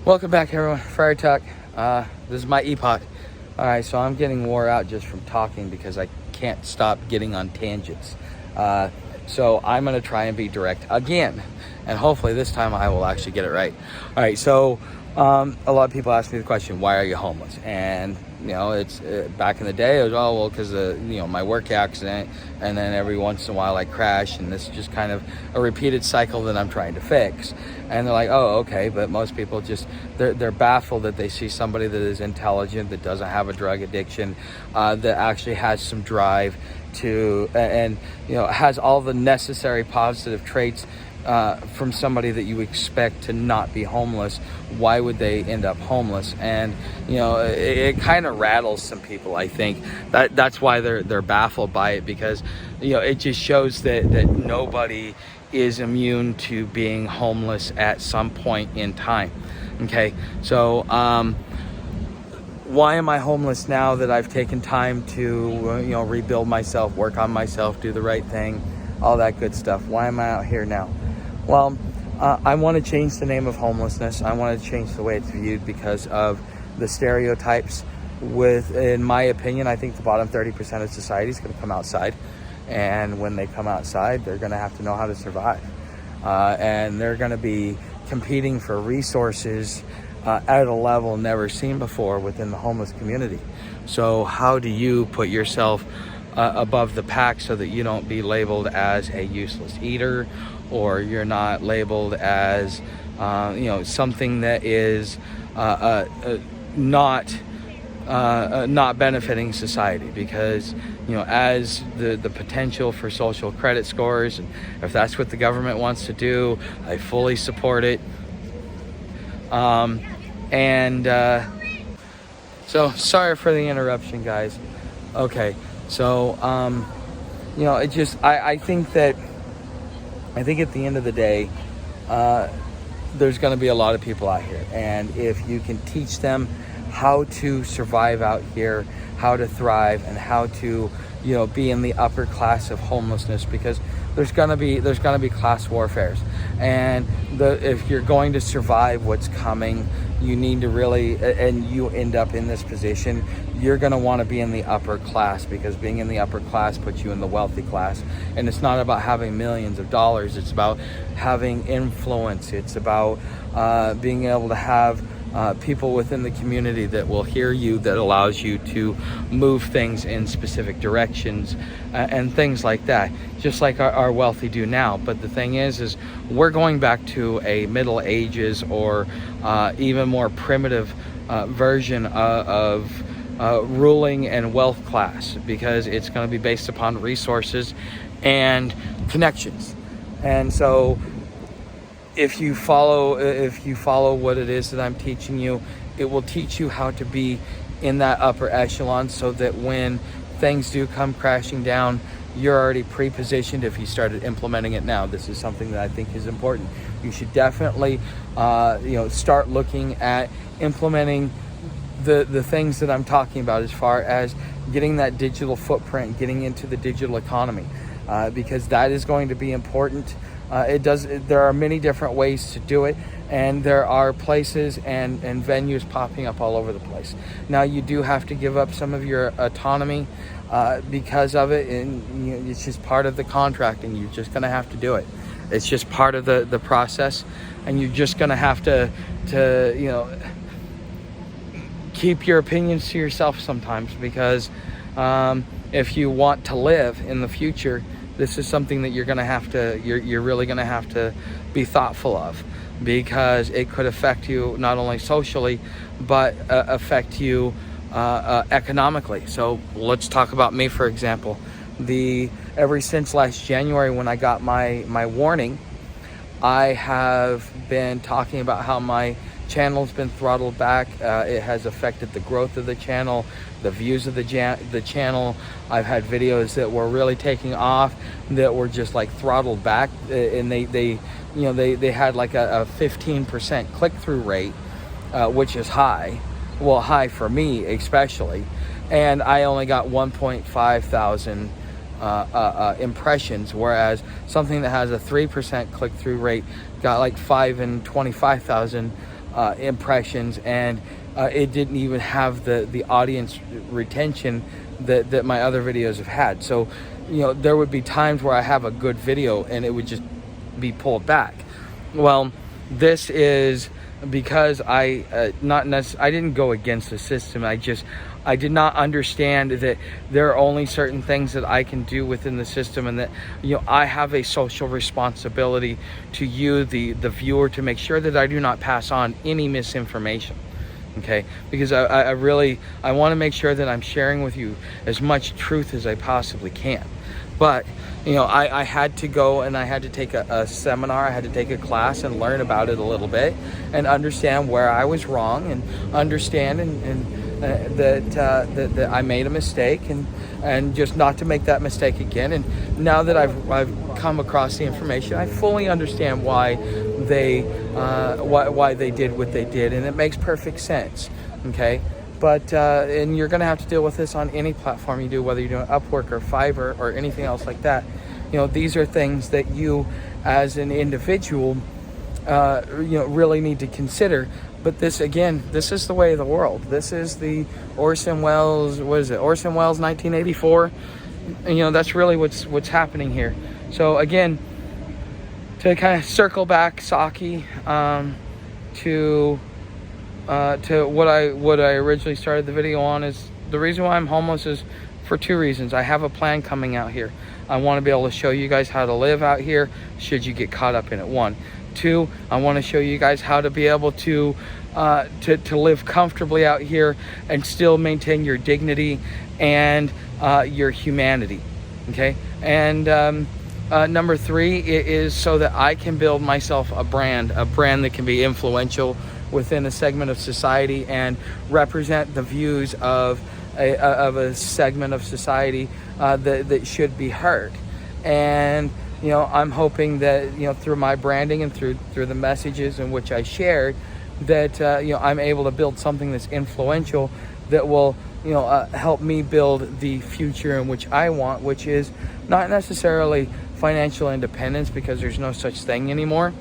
Welcome back, everyone. Friar Talk. This is my epoch. All right, so I'm getting wore out just from talking because I can't stop getting on tangents. So I'm going to try and be direct again, and hopefully this time I will actually get it right. All right, so a lot of people ask me the question, why are you homeless? And it's back in the day, it was because of my work accident, and then every once in a while I crash, and this is just kind of a repeated cycle that I'm trying to fix. And they're like, oh, okay, but most people just they're baffled that they see somebody that is intelligent, that doesn't have a drug addiction, that actually has some drive to and has all the necessary positive traits from somebody that you expect to not be homeless. Why would they end up homeless? And it kind of rattles some people. I think that's why they're baffled by it, because it just shows that nobody is immune to being homeless at some point in time. Okay, so why am I homeless now that I've taken time to rebuild myself, work on myself, do the right thing, all that good stuff? Why am I out here now? Well, I want to change the name of homelessness. I want to change the way it's viewed because of the stereotypes. In my opinion, I think the bottom 30% of society is going to come outside. And when they come outside, they're going to have to know how to survive. And they're going to be competing for resources at a level never seen before within the homeless community. So how do you put yourself above the pack so that you don't be labeled as a useless eater, or you're not labeled as something that is not benefiting society? Because as the potential for social credit scores, and if that's what the government wants to do, I fully support it. So sorry for the interruption, guys. Okay, so I think at the end of the day, there's going to be a lot of people out here, and if you can teach them how to survive out here, how to thrive, and how to be in the upper class of homelessness, because there's gonna be class warfares, and if you're going to survive what's coming, you need to really, and you end up in this position, you're going to want to be in the upper class, because being in the upper class puts you in the wealthy class. And it's not about having millions of dollars, it's about having influence. It's about being able to have people within the community that will hear you, that allows you to move things in specific directions, and things like that, just like our wealthy do now. But the thing is we're going back to a Middle Ages or even more primitive version of ruling and wealth class, because it's going to be based upon resources and connections. And so if you follow what it is that I'm teaching you, it will teach you how to be in that upper echelon, so that when things do come crashing down, you're already pre-positioned. If you started implementing it now, this is something that I think is important. You should definitely start looking at implementing the things that I'm talking about, as far as getting that digital footprint, getting into the digital economy, because that is going to be important. There are many different ways to do it, and there are places and venues popping up all over the place. Now, you do have to give up some of your autonomy because of it, and it's just part of the contract, and you're just going to have to do it. It's just part of the process, and you're just going to have to keep your opinions to yourself sometimes, because if you want to live in the future, this is something that you're really going to have to be thoughtful of, because it could affect you not only socially, but affect you economically. So let's talk about me, for example. Ever since last January, when I got my warning, I have been talking about how my channel's been throttled back. It has affected the growth of the channel, the views of the channel. I've had videos that were really taking off that were just like throttled back, and they had like a 15% click-through rate, which is high for me especially, and I only got 1.5 thousand impressions, whereas something that has a 3% click-through rate got like 5 and 25,000 impressions, and it didn't even have the audience retention that my other videos have had. So, there would be times where I have a good video and it would just be pulled back. Well, this is because I didn't go against the system. I did not understand that there are only certain things that I can do within the system, and that I have a social responsibility to you, the viewer, to make sure that I do not pass on any misinformation. Okay, because I want to make sure that I'm sharing with you as much truth as I possibly can. But I had to go and I had to take a seminar, I had to take a class and learn about it a little bit and understand where I was wrong, and understand that I made a mistake, and just not to make that mistake again. And now that I've come across the information, I fully understand why they did what they did, and it makes perfect sense. Okay. But and you're going to have to deal with this on any platform you do, whether you're doing Upwork or Fiverr or anything else like that. These are things that you as an individual really need to consider. But this is the way of the world. This is the Orson Welles, Orson Welles 1984. That's really what's happening here. So again, to kind of circle back, Saki, to what I originally started the video on, is the reason why I'm homeless is for two reasons. I have a plan coming out here. I want to be able to show you guys how to live out here should you get caught up in it. 1. 2, I want to show you guys how to be able to live comfortably out here and still maintain your dignity and your humanity. Okay, and number 3 is so that I can build myself a brand that can be influential within a segment of society and represent the views of a segment of society that should be heard. And I'm hoping that through my branding and through the messages in which I shared, that I'm able to build something that's influential, that will help me build the future in which I want, which is not necessarily financial independence, because there's no such thing anymore.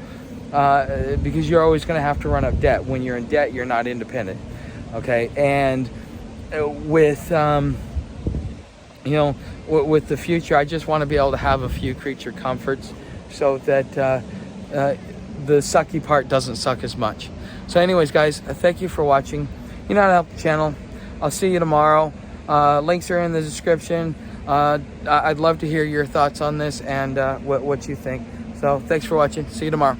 Because you're always going to have to run up debt. When you're in debt, you're not independent. Okay, and with with the future, I just want to be able to have a few creature comforts, so that the sucky part doesn't suck as much. So anyways, guys, thank you for watching. You know how to help the channel. I'll see you tomorrow. Links are in the description. I'd love to hear your thoughts on this and what you think. So thanks for watching. See you tomorrow.